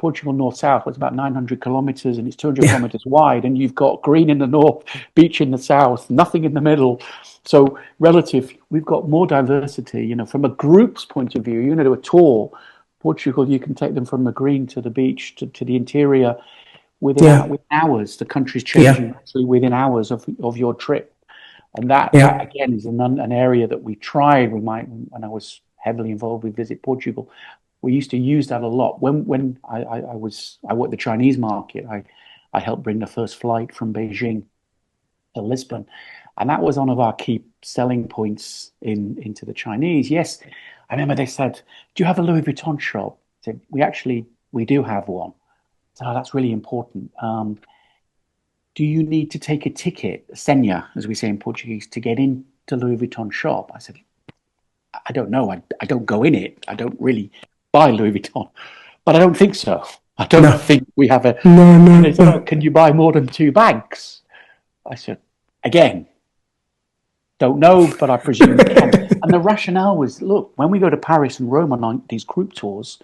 Portugal north-south was about 900 kilometers and it's 200 kilometers wide, and you've got green in the north, beach in the south, nothing in the middle. So we've got more diversity, from a group's point of view. To a tour, Portugal, you can take them from the green to the beach to the interior within hours. The country's changing actually within hours of your trip. And that again is an area that we tried when I was heavily involved with Visit Portugal. We used to use that a lot. When I worked the Chinese market, I helped bring the first flight from Beijing to Lisbon. And that was one of our key selling points into the Chinese. Yes, I remember they said, "Do you have a Louis Vuitton shop?" I said, we do have one. So that's really important. Do you need to take a ticket, senha, as we say in Portuguese, to get into Louis Vuitton shop? I said, I don't know. I don't go in it. I don't really buy Louis Vuitton, but I don't think so. I don't think we have a. No. They said, "Oh, can you buy more than 2 bags?" I said, again, don't know, but I presume you can. And the rationale was, look, when we go to Paris and Rome on these group tours,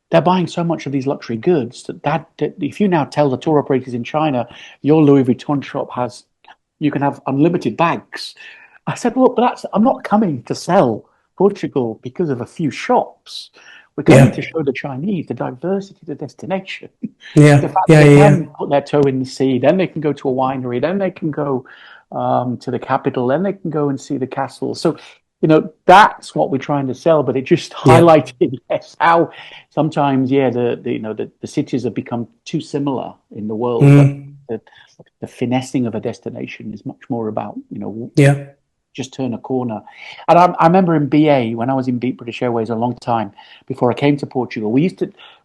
they're buying so much of these luxury goods that if you now tell the tour operators in China, your Louis Vuitton shop you can have unlimited bags. I said, look, but I'm not coming to sell Portugal because of a few shops. We're coming to show the Chinese the diversity of the destination. The fact that they can put their toe in the sea, then they can go to a winery, then they can go to the capital, then they can go and see the castle. So, that's what we're trying to sell. But it just highlighted, how sometimes, the cities have become too similar in the world. But the finessing of a destination is much more about, just turn a corner. And I remember in BA, when I was in British Airways a long time before I came to Portugal, we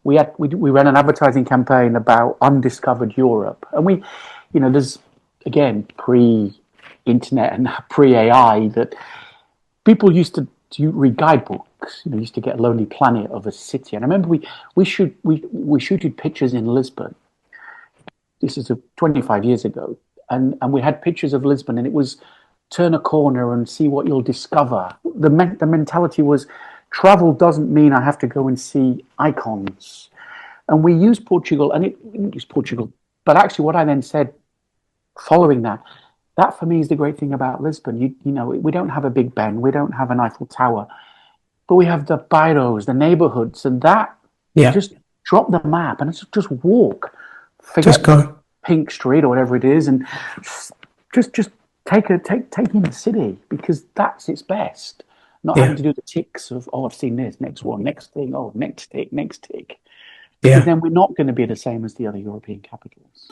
ran an advertising campaign about undiscovered Europe. And there's, again, pre-internet and pre-AI, that people used to read guidebooks, used to get a Lonely Planet of a city. And I remember we shooted pictures in Lisbon. This is 25 years ago. And we had pictures of Lisbon, and it was turn a corner and see what you'll discover. The mentality was, travel doesn't mean I have to go and see icons. And we used Portugal, and it didn't use Portugal. But actually what I then said following that for me is the great thing about Lisbon. We don't have a Big Ben, we don't have an Eiffel Tower, but we have the bairros, the neighborhoods, and that just drop the map and just walk. Forget Pink Street or whatever it is, and just take in the city, because that's its best. Not having to do the ticks of, I've seen this, next one, next thing, next tick. Because then we're not going to be the same as the other European capitals.